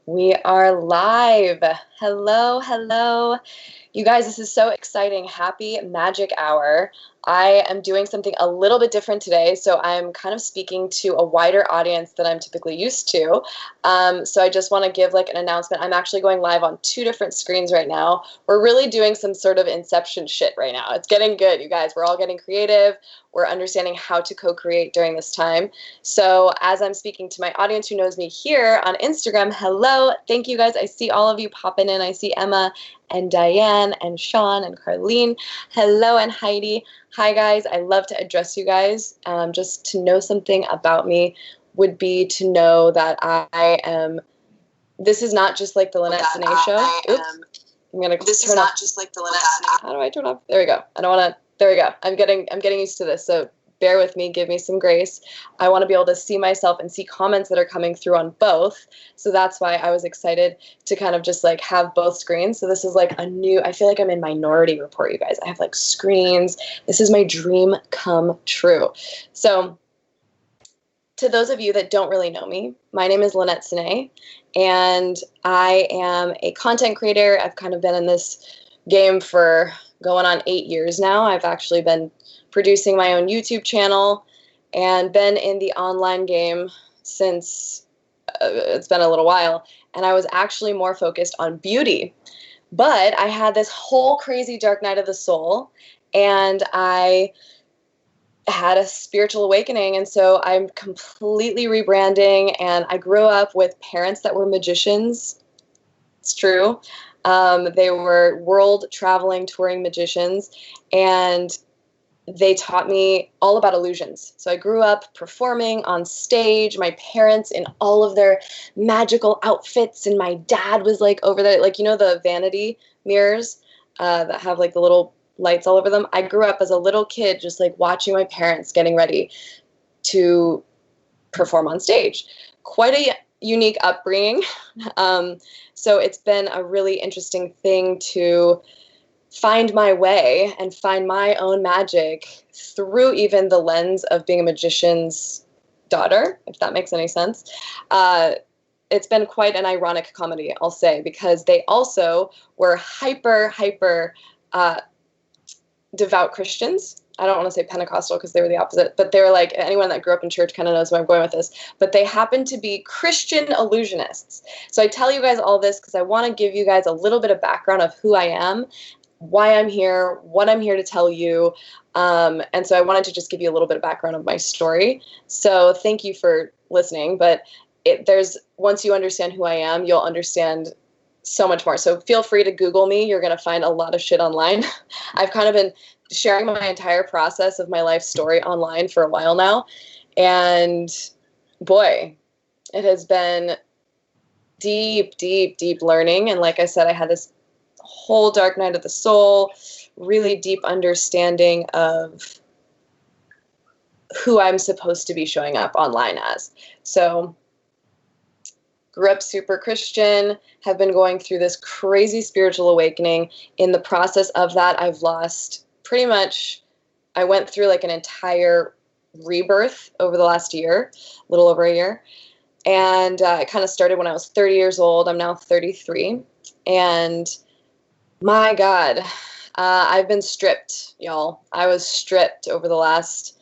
We are live. Hello, hello. You guys, this is so exciting. Happy Magic Hour. I am doing something a little bit different today, so I'm kind of speaking to a wider audience than I'm typically used to. So I just want to give like an announcement. I'm actually going live on 2 different screens right now. We're really doing some sort of Inception shit right now. It's getting good, you guys. We're all getting creative. We're understanding how to co-create during this time. So as I'm speaking to my audience who knows me here on Instagram, hello. Thank you guys. I see all of you popping in. I see Emma and Diane and Sean and Carlene. Hello, and Heidi. Hi, guys. I love to address you guys. Just to know something about me would be to know that I am, this is not just like the Lynette Sinay show. Oops. I'm going to turn off. Just like the Lynette Sinay. How do I turn off? There we go. I don't want to, there we go. I'm getting used to this. So bear with me, give me some grace. I want to be able to see myself and see comments that are coming through on both. So that's why I was excited to kind of just like have both screens. So this is like a new, I feel like I'm in Minority Report, you guys. I have like screens. This is my dream come true. So to those of you that don't really know me, my name is Lynette Sinay, and I am a content creator. I've kind of been in this game for going on 8 years now. I've actually been producing my own YouTube channel and been in the online game since it's been a little while. And I was actually more focused on beauty. But I had this whole crazy dark night of the soul, and I had a spiritual awakening. And so I'm completely rebranding. And I grew up with parents that were magicians. It's true. They were world traveling, touring magicians. And they taught me all about illusions. So I grew up performing on stage, my parents in all of their magical outfits, and my dad was like over there, like, you know, the vanity mirrors that have like the little lights all over them. I grew up as a little kid just like watching my parents getting ready to perform on stage. Quite a unique upbringing. So it's been a really interesting thing to find my way and find my own magic through even the lens of being a magician's daughter, if that makes any sense. It's been quite an ironic comedy, I'll say, because they also were hyper devout Christians. I don't want to say Pentecostal because they were the opposite, but they were like, anyone that grew up in church kind of knows where I'm going with this, but they happen to be Christian illusionists. So I tell you guys all this because I want to give you guys a little bit of background of who I am, why I'm here, what I'm here to tell you. And so I wanted to just give you a little bit of background of my story. So thank you for listening. But once you understand who I am, you'll understand so much more. So feel free to Google me. You're going to find a lot of shit online. I've kind of been sharing my entire process of my life story online for a while now. And boy, it has been deep learning. And like I said, I had this whole dark night of the soul, really deep understanding of who I'm supposed to be showing up online as. So grew up super Christian, have been going through this crazy spiritual awakening. In the process of that, I've lost pretty much, I went through like an entire rebirth over the last year, a little over a year. And it kind of started when I was 30 years old. I'm now 33. And my God, I've been stripped, y'all. I was stripped over the last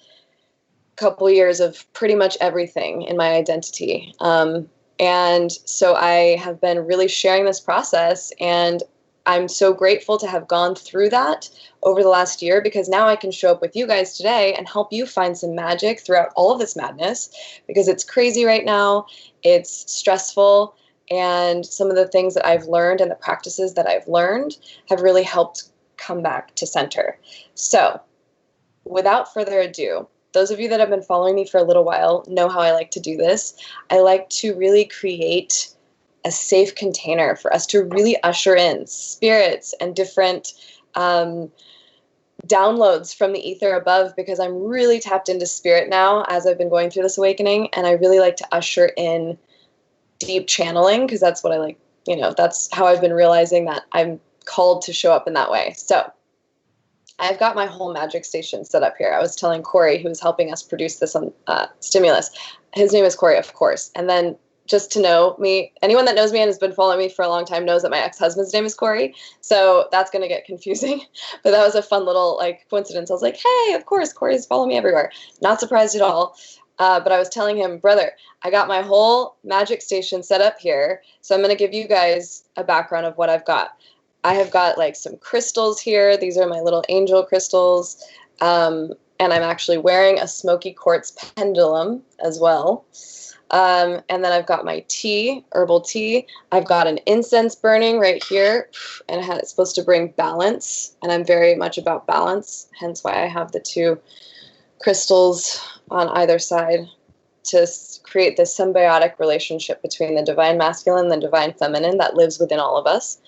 couple years of pretty much everything in my identity. And so I have been really sharing this process, and I'm so grateful to have gone through that over the last year, because now I can show up with you guys today and help you find some magic throughout all of this madness, because it's crazy right now. It's stressful. And some of the things that I've learned and the practices that I've learned have really helped come back to center. So without further ado, those of you that have been following me for a little while know how I like to do this. I like to really create a safe container for us to really usher in spirits and different downloads from the ether above, because I'm really tapped into spirit now as I've been going through this awakening, and I really like to usher in deep channeling, because that's what I like, that's how I've been realizing that I'm called to show up in that way. So I've got my whole magic station set up here. I was telling Corey, who was helping us produce this on Stimulus. His name is Corey, of course. And then just to know me, anyone that knows me and has been following me for a long time knows that my ex-husband's name is Corey. So that's going to get confusing. But that was a fun little like coincidence. I was like, hey, of course, Corey's following me everywhere. Not surprised at all. But I was telling him, brother, I got my whole magic station set up here. So I'm going to give you guys a background of what I've got. I have got like some crystals here. These are my little angel crystals. And I'm actually wearing a smoky quartz pendulum as well. And then I've got my tea, herbal tea. I've got an incense burning right here, and it's supposed to bring balance. And I'm very much about balance, hence why I have the two crystals on either side to create this symbiotic relationship between the divine masculine and the divine feminine that lives within all of us.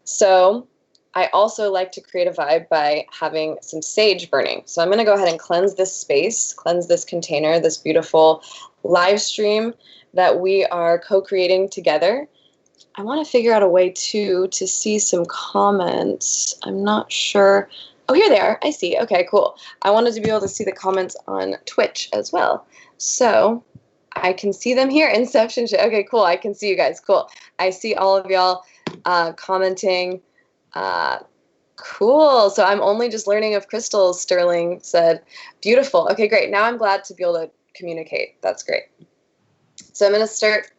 So I also like to create a vibe by having some sage burning. So I'm going to go ahead and cleanse this space, cleanse this container, this beautiful live stream that we are co-creating together. I want to figure out a way to see some comments. I'm not sure. Oh, here they are. I see. Okay, cool. I wanted to be able to see the comments on Twitch as well. So I can see them here. Inception. Okay, cool. I can see you guys. Cool. I see all of y'all commenting. Cool. So I'm only just learning of crystals, Sterling said. Beautiful. Okay, great. Now I'm glad to be able to communicate. That's great. So I'm going to start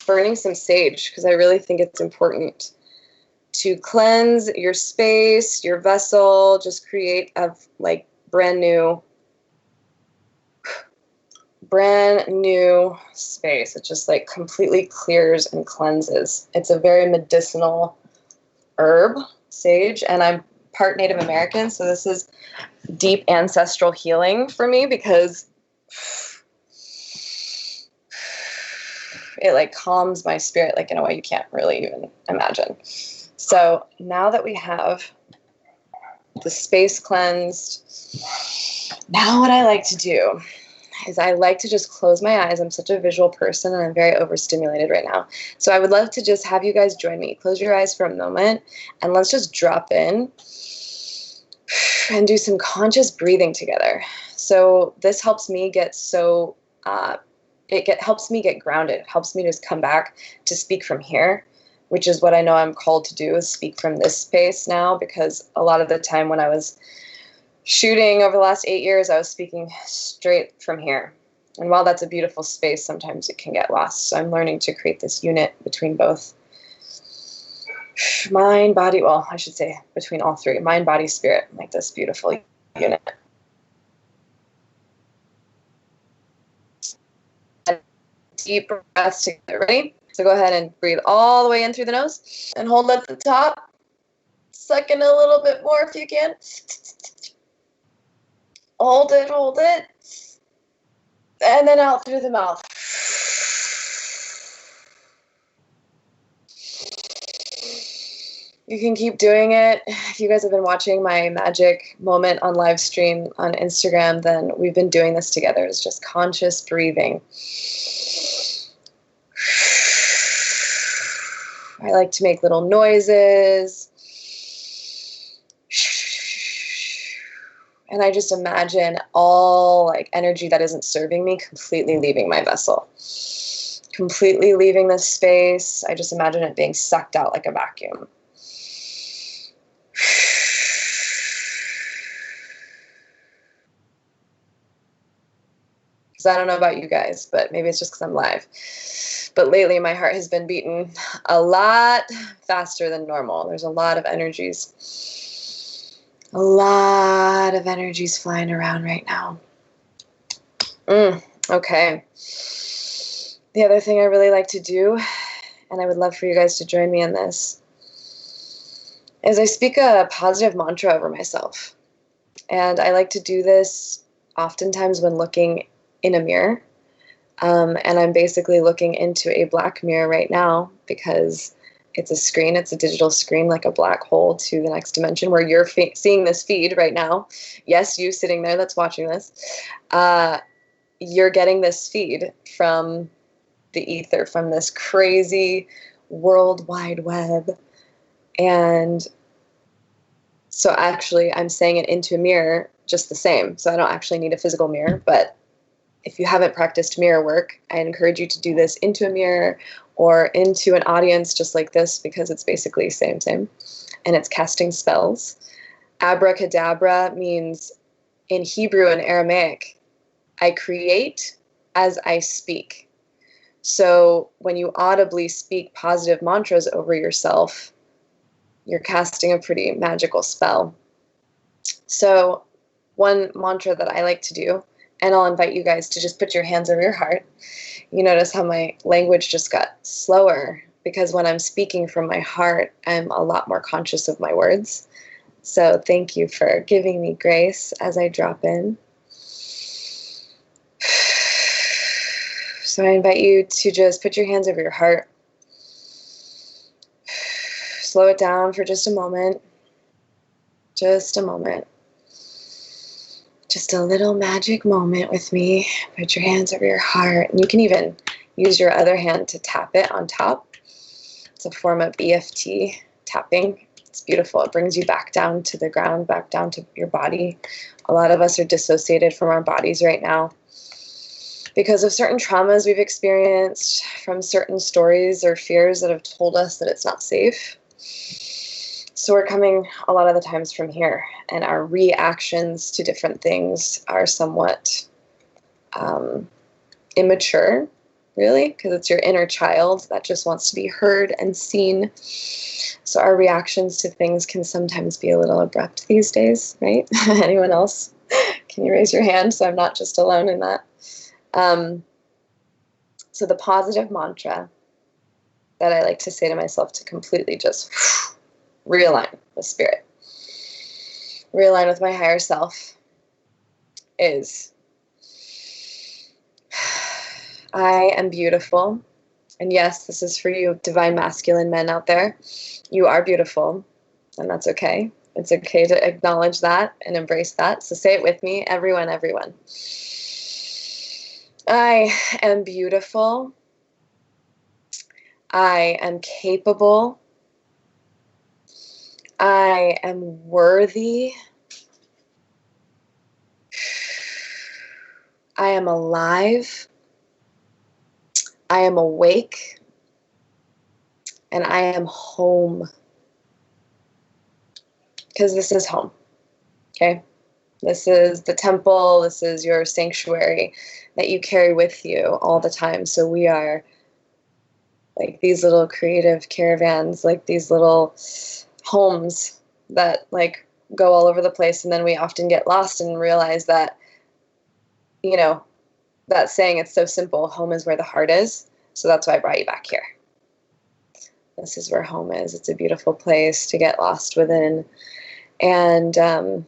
burning some sage because I really think it's important to cleanse your space, your vessel, just create a like brand new space. It just like completely clears and cleanses. It's a very medicinal herb, sage, and I'm part Native American, so this is deep ancestral healing for me because it like calms my spirit like in a way you can't really even imagine. So now that we have the space cleansed, now what I like to do is I like to just close my eyes. I'm such a visual person and I'm very overstimulated right now. So I would love to just have you guys join me. Close your eyes for a moment and let's just drop in and do some conscious breathing together. So this helps me get helps me get grounded. It helps me just come back to speak from here, which is what I know I'm called to do, is speak from this space now, because a lot of the time when I was shooting over the last 8 years, I was speaking straight from here. And while that's a beautiful space, sometimes it can get lost. So I'm learning to create this unit between both mind, body, well, I should say between all three, mind, body, spirit, like this beautiful unit. Deep breaths together. Ready? So go ahead and breathe all the way in through the nose and hold at the top. Suck in a little bit more if you can. Hold it. And then out through the mouth. You can keep doing it. If you guys have been watching my magic moment on live stream on Instagram, then we've been doing this together. It's just conscious breathing. I like to make little noises. And I just imagine all like energy that isn't serving me completely leaving my vessel. Completely leaving this space. I just imagine it being sucked out like a vacuum. Because I don't know about you guys, but maybe it's just because I'm live. But lately my heart has been beating a lot faster than normal. There's a lot of energies. A lot of energies flying around right now. Okay. The other thing I really like to do, and I would love for you guys to join me in this, is I speak a positive mantra over myself. And I like to do this oftentimes when looking in a mirror. And I'm basically looking into a black mirror right now because it's a screen. It's a digital screen, like a black hole to the next dimension where you're seeing this feed right now. Yes, you sitting there that's watching this. You're getting this feed from the ether, from this crazy world wide web. And so actually I'm saying it into a mirror just the same. So I don't actually need a physical mirror, but If you haven't practiced mirror work, I encourage you to do this into a mirror or into an audience just like this, because it's basically same, and it's casting spells. Abracadabra means, in Hebrew and Aramaic, I create as I speak. So when you audibly speak positive mantras over yourself, you're casting a pretty magical spell. So one mantra that I like to do, and I'll invite you guys to just put your hands over your heart. You notice how my language just got slower, because when I'm speaking from my heart, I'm a lot more conscious of my words. So thank you for giving me grace as I drop in. So I invite you to just put your hands over your heart. Slow it down for just a moment. Just a moment. Just a little magic moment with me. Put your hands over your heart. And you can even use your other hand to tap it on top. It's a form of EFT tapping. It's beautiful. It brings you back down to the ground, back down to your body. A lot of us are dissociated from our bodies right now because of certain traumas we've experienced, from certain stories or fears that have told us that it's not safe. So we're coming a lot of the times from here, and our reactions to different things are somewhat immature, really, because it's your inner child that just wants to be heard and seen. So our reactions to things can sometimes be a little abrupt these days, right? Anyone else? Can you raise your hand so I'm not just alone in that? So the positive mantra that I like to say to myself to completely just realign with spirit, realign with my higher self, is, I am beautiful. And yes, this is for you divine masculine men out there. You are beautiful, and that's okay. It's okay to acknowledge that and embrace that. So say it with me, everyone, everyone. I am beautiful. I am capable. I am worthy. I am alive. I am awake. And I am home. Because this is home. Okay? This is the temple. This is your sanctuary that you carry with you all the time. So we are like these little creative caravans, like these little homes that like go all over the place, and then we often get lost and realize that, you know, that saying, it's so simple, home is where the heart is. So that's why I brought you back here. This is where home is. It's a beautiful place to get lost within. And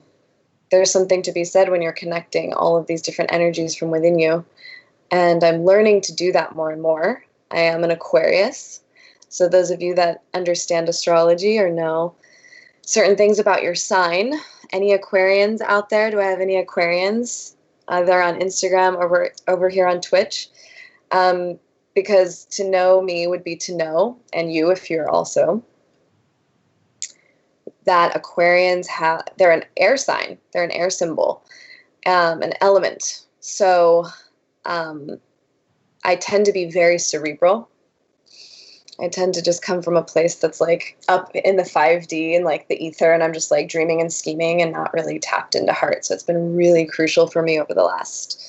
there's something to be said when you're connecting all of these different energies from within you. And I'm learning to do that more and more. I am an Aquarius. So those of you that understand astrology or know certain things about your sign, any Aquarians out there? Do I have any Aquarians? They're on Instagram, over here on Twitch. Because to know me would be to know, and you if you're also, that Aquarians they're an air sign. They're an air symbol, an element. So I tend to be very cerebral. I tend to just come from a place that's like up in the 5D and like the ether, and I'm just like dreaming and scheming and not really tapped into heart. So it's been really crucial for me over the last,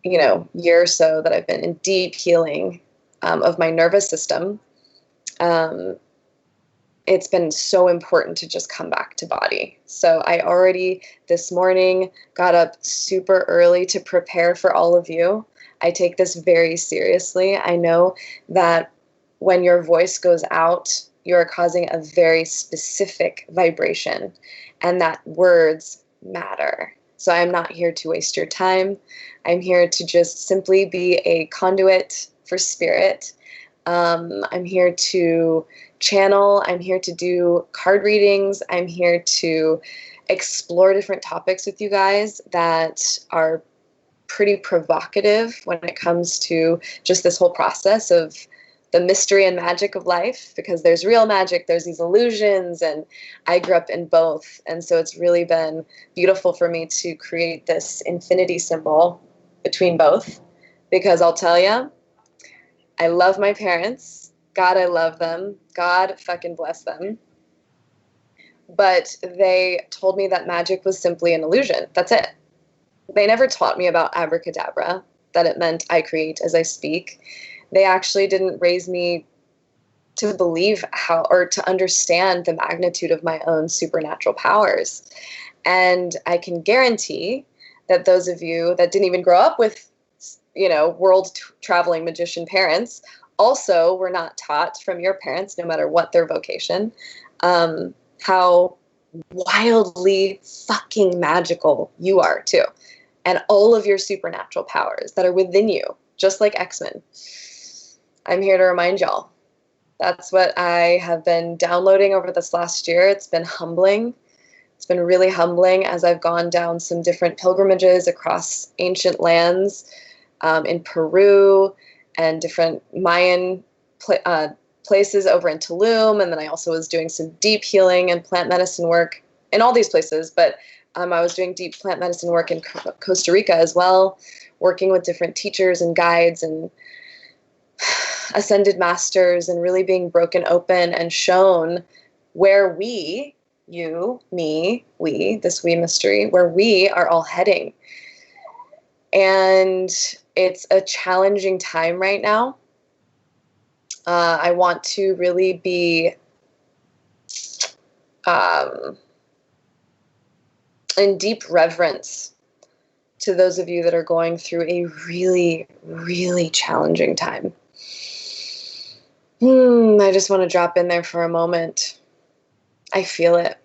year or so that I've been in deep healing of my nervous system. It's been so important to just come back to body. So I already this morning got up super early to prepare for all of you. I take this very seriously. I know that when your voice goes out, you are causing a very specific vibration, and that words matter. So I'm not here to waste your time. I'm here to just simply be a conduit for spirit. I'm here to channel. I'm here to do card readings. I'm here to explore different topics with you guys that are pretty provocative when it comes to just this whole process of the mystery and magic of life, because there's real magic, there's these illusions, and I grew up in both. And so it's really been beautiful for me to create this infinity symbol between both, because I'll tell you, I love my parents. God, I love them. God fucking bless them. But they told me that magic was simply an illusion. That's it. They never taught me about abracadabra, that it meant I create as I speak. They actually didn't raise me to believe how or to understand the magnitude of my own supernatural powers. And I can guarantee that those of you that didn't even grow up with, world traveling magician parents also were not taught from your parents, no matter what their vocation, how wildly fucking magical you are too. And all of your supernatural powers that are within you, just like X-Men. I'm here to remind y'all. That's what I have been downloading over this last year. It's been humbling. It's been really humbling as I've gone down some different pilgrimages across ancient lands, in Peru and different Mayan places over in Tulum. And then I also was doing some deep healing and plant medicine work in all these places. But I was doing deep plant medicine work in Costa Rica as well, working with different teachers and guides and ascended masters, and really being broken open and shown where we, you, me, we, this we mystery, where we are all heading. And it's a challenging time right now. I want to really be in deep reverence to those of you that are going through a really, really challenging time. I just want to drop in there for a moment. I feel it.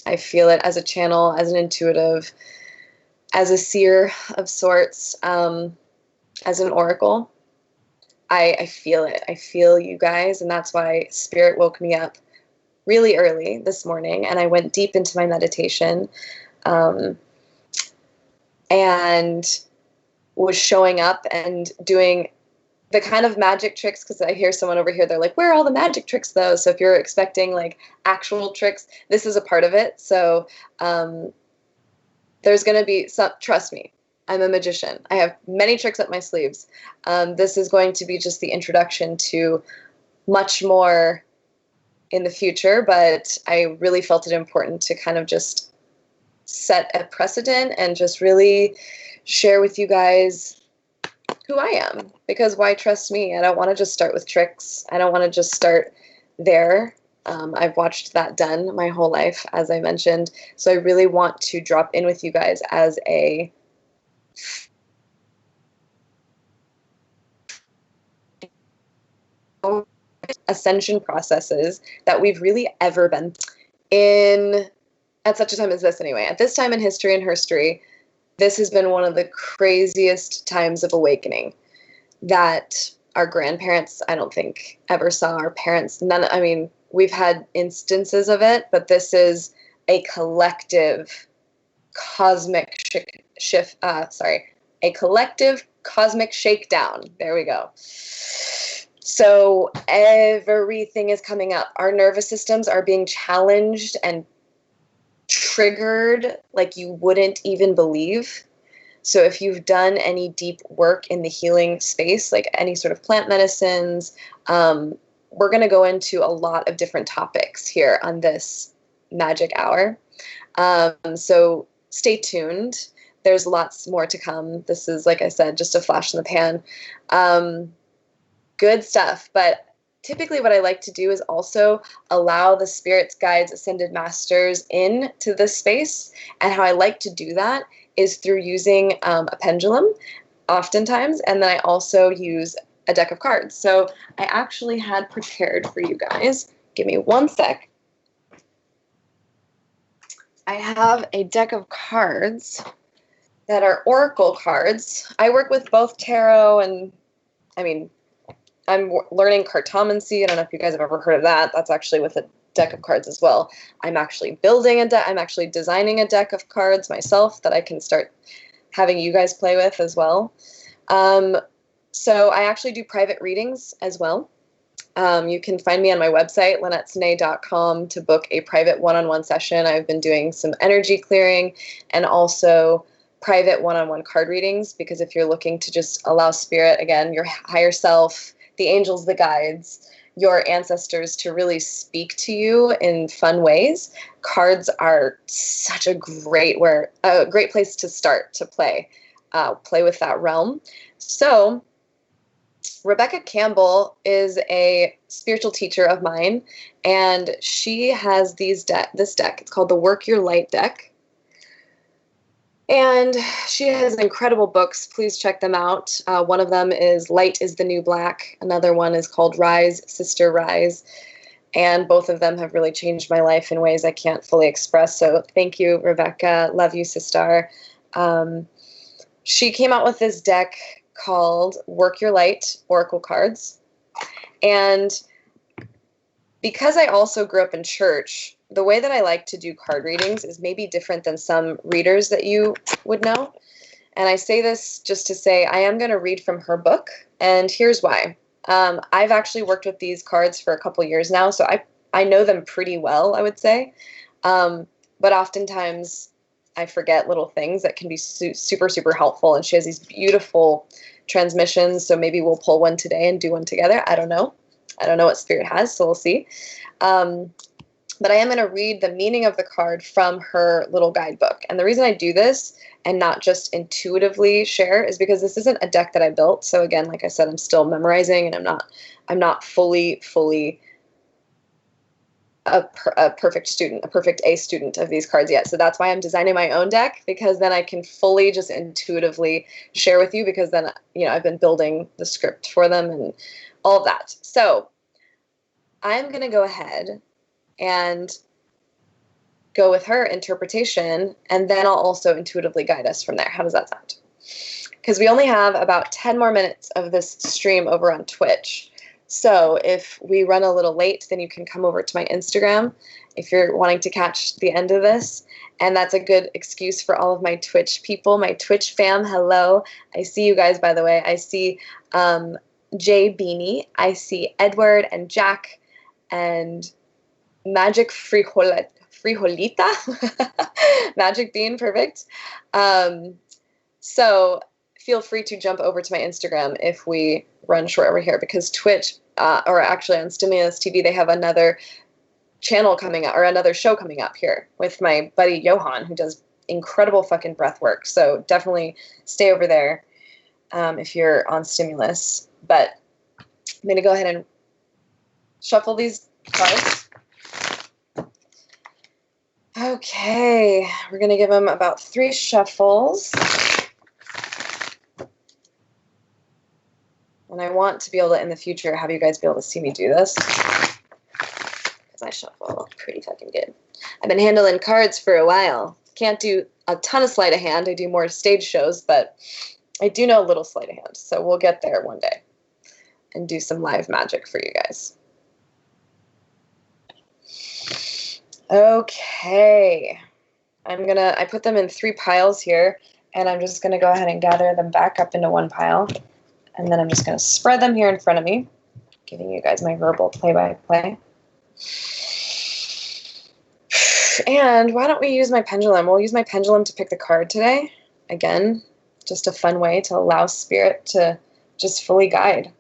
I feel it as a channel, as an intuitive, as a seer of sorts, as an oracle. I feel it. I feel you guys, and that's why Spirit woke me up really early this morning, and I went deep into my meditation, and was showing up and doing the kind of magic tricks, because I hear someone over here, they're like, where are all the magic tricks though? So if you're expecting like actual tricks, this is a part of it. So there's going to be some, trust me, I'm a magician. I have many tricks up my sleeves. This is going to be just the introduction to much more in the future, but I really felt it important to kind of just set a precedent and just really share with you guys who I am, because why trust me? I don't want to just start with tricks. I don't want to just start there. I've watched that done my whole life, as I mentioned. So I really want to drop in with you guys as a ascension processes that we've really ever been in at such a time as this anyway. At this time in history and herstory, this has been one of the craziest times of awakening that our grandparents, I don't think, ever saw. Our parents, we've had instances of it, but this is a collective cosmic a collective cosmic shakedown. There we go. So everything is coming up. Our nervous systems are being challenged and triggered like you wouldn't even believe. So if you've done any deep work in the healing space, like any sort of plant medicines, we're going to go into a lot of different topics here on this magic hour. So stay tuned. There's lots more to come. This is, like I said, just a flash in the pan. Good stuff. But typically what I like to do is also allow the spirits, guides, ascended masters into this space. And how I like to do that is through using a pendulum oftentimes. And then I also use a deck of cards. So I actually had prepared for you guys. Give me one sec. I have a deck of cards that are oracle cards. I work with both tarot and, I'm learning cartomancy. I don't know if you guys have ever heard of that. That's actually with a deck of cards as well. I'm actually building a deck. I'm actually designing a deck of cards myself that I can start having you guys play with as well. So I actually do private readings as well. You can find me on my website, LynetteSine.com, to book a private one-on-one session. I've been doing some energy clearing and also private one-on-one card readings, because if you're looking to just allow spirit, again, your higher self, the angels, the guides, your ancestors to really speak to you in fun ways, cards are such a great place to start to play with that realm. So Rebecca Campbell is a spiritual teacher of mine, and she has this deck. It's called the Work Your Light deck. And she has incredible books. Please check them out. One of them is Light is the New Black. Another one is called Rise, Sister, Rise. And both of them have really changed my life in ways I can't fully express. So thank you, Rebecca. Love you, sister. She came out with this deck called Work Your Light Oracle Cards. And because I also grew up in church, the way that I like to do card readings is maybe different than some readers that you would know. And I say this just to say I am going to read from her book, and here's why. I've actually worked with these cards for a couple years now, so I know them pretty well, I would say. But oftentimes I forget little things that can be super, super helpful, and she has these beautiful transmissions, so maybe we'll pull one today and do one together. I don't know what Spirit has, so we'll see. But I am going to read the meaning of the card from her little guidebook. And the reason I do this and not just intuitively share is because this isn't a deck that I built. So again, like I said, I'm still memorizing, and I'm not fully a perfect student, a perfect A student of these cards yet. So that's why I'm designing my own deck, because then I can fully just intuitively share with you, because then, I've been building the script for them and all of that. So I'm going to go ahead and go with her interpretation, and then I'll also intuitively guide us from there. How does that sound? Because we only have about 10 more minutes of this stream over on Twitch. So if we run a little late, then you can come over to my Instagram if you're wanting to catch the end of this. And that's a good excuse for all of my Twitch people, my Twitch fam. Hello. I see you guys, by the way. I see Jay Beanie. I see Edward and Jack and Magic Frijolita. Magic Bean, perfect. So feel free to jump over to my Instagram if we run short over here, because Twitch, or actually on Stimulus TV, they have another channel coming up, or another show coming up here with my buddy Johan, who does incredible fucking breath work. So definitely stay over there if you're on Stimulus. But I'm going to go ahead and shuffle these cards. Okay, we're going to give them about 3 shuffles. And I want to be able to, in the future, have you guys be able to see me do this, because I shuffle pretty fucking good. I've been handling cards for a while. Can't do a ton of sleight of hand. I do more stage shows, but I do know a little sleight of hand. So we'll get there one day and do some live magic for you guys. Okay, I put them in 3 piles here, and I'm just gonna go ahead and gather them back up into one pile, and then I'm just gonna spread them here in front of me, giving you guys my verbal play-by-play. And why don't we use my pendulum? We'll use my pendulum to pick the card today. Again, just a fun way to allow Spirit to just fully guide.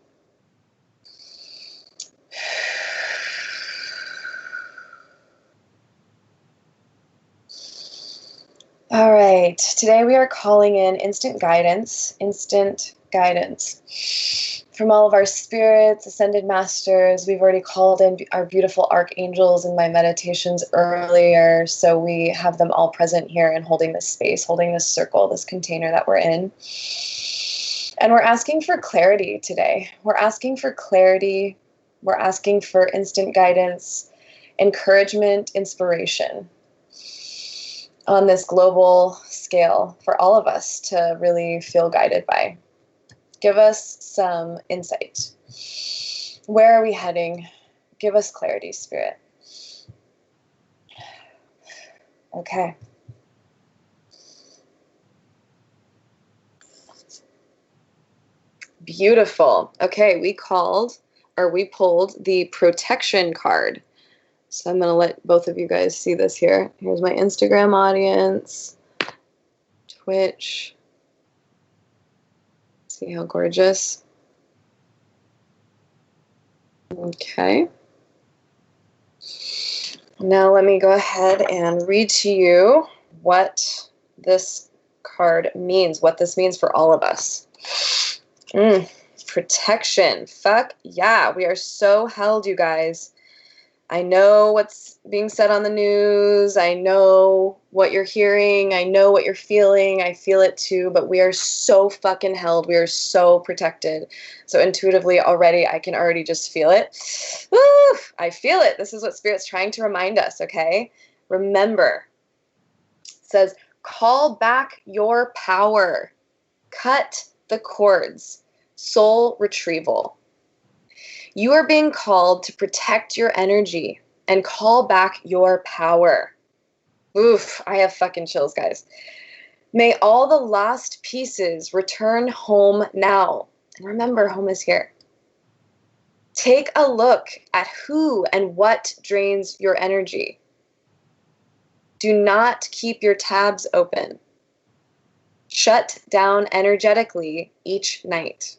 All right, today we are calling in instant guidance from all of our spirits, ascended masters. We've already called in our beautiful archangels in my meditations earlier, so we have them all present here and holding this space, holding this circle, this container that we're in. And we're asking for clarity today. We're asking for clarity. We're asking for instant guidance, encouragement, inspiration on this global scale for all of us to really feel guided by. Give us some insight. Where are we heading? Give us clarity, Spirit. Okay. Beautiful. Okay, we pulled the protection card. So I'm going to let both of you guys see this here. Here's my Instagram audience. Twitch. See how gorgeous. Okay. Now let me go ahead and read to you what this card means, what this means for all of us. Protection. Fuck yeah. We are so held, you guys. I know what's being said on the news. I know what you're hearing. I know what you're feeling. I feel it too, but we are so fucking held. We are so protected. So intuitively already, I can already just feel it. Woo! I feel it. This is what Spirit's trying to remind us, okay? Remember, it says, call back your power. Cut the cords. Soul retrieval. You are being called to protect your energy and call back your power. Oof, I have fucking chills, guys. May all the lost pieces return home now. And remember, home is here. Take a look at who and what drains your energy. Do not keep your tabs open. Shut down energetically each night.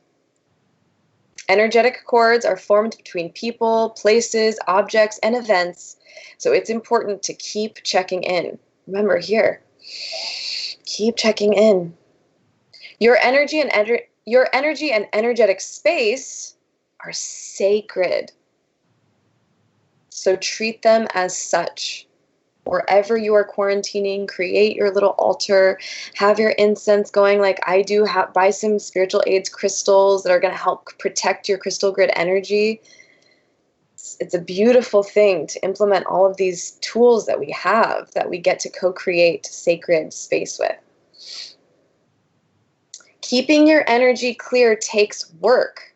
Energetic cords are formed between people, places, objects, and events, so it's important to keep checking in. Remember here, keep checking in. Your energy and energetic space are sacred, so treat them as such. Wherever you are quarantining, create your little altar, have your incense going like I do, buy some spiritual aids crystals that are going to help protect your crystal grid energy. It's a beautiful thing to implement all of these tools that we have, that we get to co-create sacred space with. Keeping your energy clear takes work.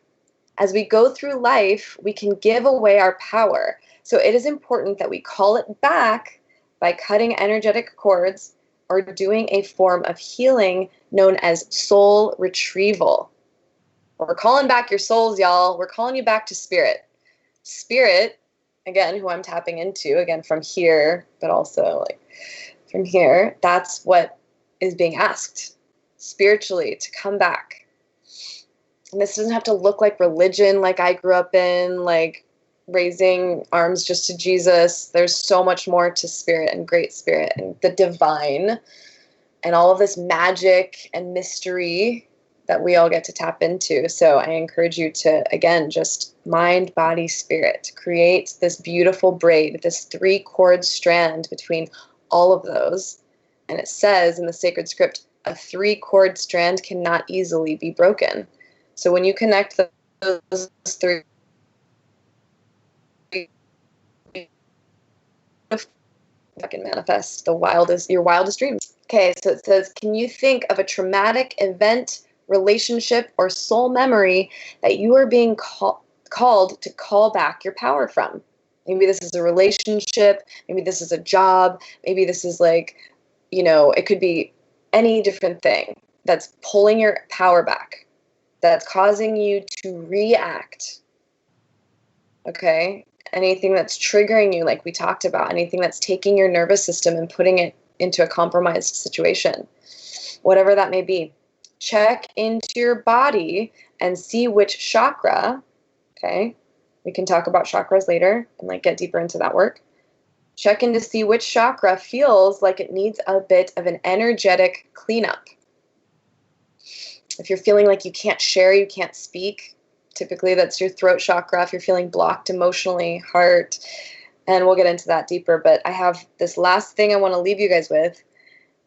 As we go through life, we can give away our power. So it is important that we call it back by cutting energetic cords or doing a form of healing known as soul retrieval. We're calling back your souls, y'all. We're calling you back to spirit. Spirit, again, who I'm tapping into, again, from here, but also like from here, that's what is being asked spiritually to come back. And this doesn't have to look like religion like I grew up in, like raising arms just to Jesus. There's so much more to spirit and great spirit and the divine and all of this magic and mystery that we all get to tap into. So I encourage you to, again, just mind, body, spirit, create this beautiful braid, this 3-cord strand between all of those. And it says in the sacred script, a 3-cord strand cannot easily be broken. So when you connect those 3, fucking manifest your wildest dreams. Okay, so it says, can you think of a traumatic event, relationship, or soul memory that you are being called to call back your power from? Maybe this is a relationship, maybe this is a job, maybe this is like, it could be any different thing that's pulling your power back, that's causing you to react. Okay? Anything that's triggering you, like we talked about, anything that's taking your nervous system and putting it into a compromised situation, whatever that may be. Check into your body and see which chakra, okay? We can talk about chakras later and like get deeper into that work. Check in to see which chakra feels like it needs a bit of an energetic cleanup. If you're feeling like you can't share, you can't speak, typically that's your throat chakra. If you're feeling blocked emotionally, heart, and we'll get into that deeper. But I have this last thing I want to leave you guys with.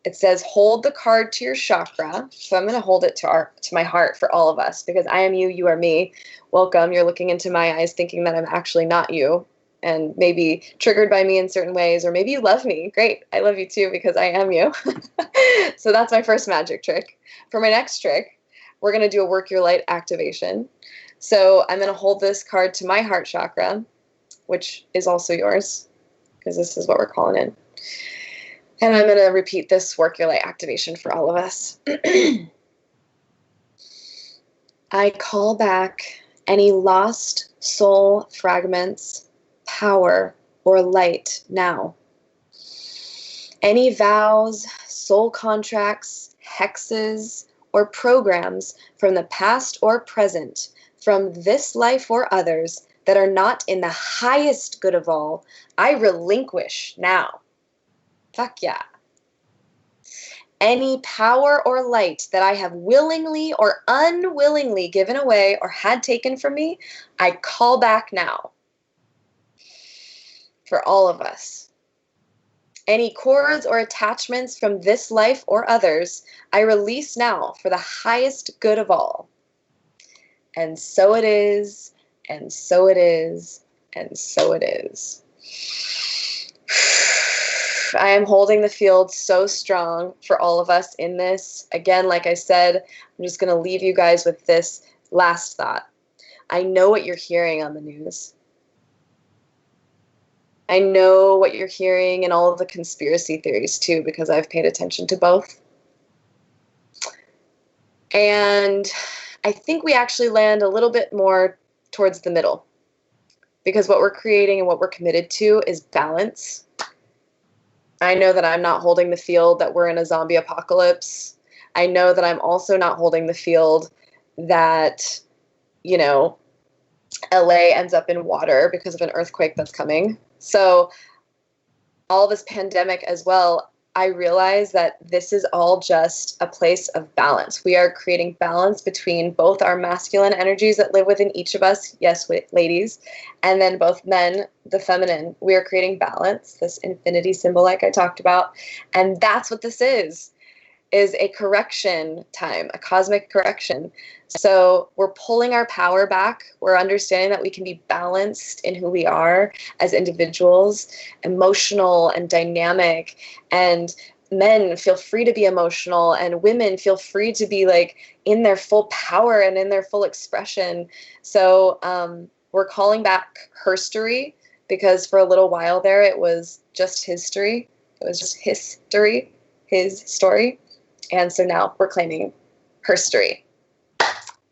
It says, hold the card to your chakra. So I'm going to hold it to my heart for all of us, because I am you, you are me. Welcome. You're looking into my eyes thinking that I'm actually not you, and maybe triggered by me in certain ways, or maybe you love me. Great. I love you too, because I am you. So that's my first magic trick. For my next trick, we're going to do a work your light activation. So I'm going to hold this card to my heart chakra, which is also yours, because this is what we're calling in. And I'm going to repeat this work your light activation for all of us. I call back any lost soul fragments, power, or light now. Any vows, soul contracts, hexes, or programs from the past or present, from this life or others, that are not in the highest good of all, I relinquish now. Fuck yeah. Any power or light that I have willingly or unwillingly given away or had taken from me, I call back now. For all of us. Any cords or attachments from this life or others, I release now for the highest good of all. And so it is, and so it is, and so it is. I am holding the field so strong for all of us in this. Again, like I said, I'm just going to leave you guys with this last thought. I know what you're hearing on the news. I know what you're hearing in all of the conspiracy theories too, because I've paid attention to both. And I think we actually land a little bit more towards the middle, because what we're creating and what we're committed to is balance. I know that I'm not holding the field that we're in a zombie apocalypse. I know that I'm also not holding the field that, you know, LA ends up in water because of an earthquake that's coming. So all this pandemic as well, I realize that this is all just a place of balance. We are creating balance between both our masculine energies that live within each of us, yes, ladies, and then both men, the feminine. We are creating balance, this infinity symbol like I talked about, and that's what this is a correction time, a cosmic correction. So we're pulling our power back. We're understanding that we can be balanced in who we are as individuals, emotional and dynamic, and men feel free to be emotional, and women feel free to be like in their full power and in their full expression. So we're calling back herstory, because for a little while there it was just history. It was just history, his story. And so now we're claiming herstory.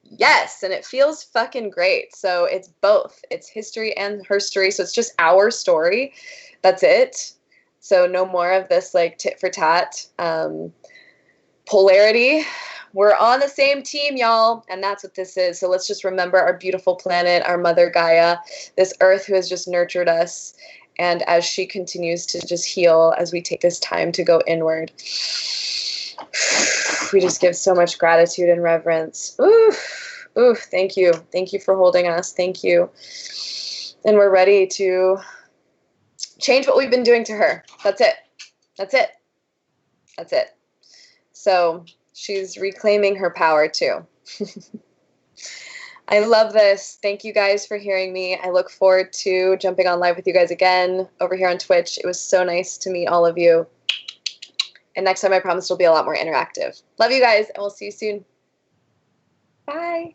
Yes, and it feels fucking great. So it's both. It's history and herstory. So it's just our story. That's it. So no more of this like tit for tat polarity. We're on the same team, y'all. And that's what this is. So let's just remember our beautiful planet, our mother Gaia, this earth who has just nurtured us. And as she continues to just heal, as we take this time to go inward, we just give so much gratitude and reverence. Ooh, thank you. Thank you for holding us. Thank you. And we're ready to change what we've been doing to her. That's it. That's it. That's it. So she's reclaiming her power too. I love this. Thank you guys for hearing me. I look forward to jumping on live with you guys again over here on Twitch. It was so nice to meet all of you. And next time, I promise it'll be a lot more interactive. Love you guys, and we'll see you soon. Bye.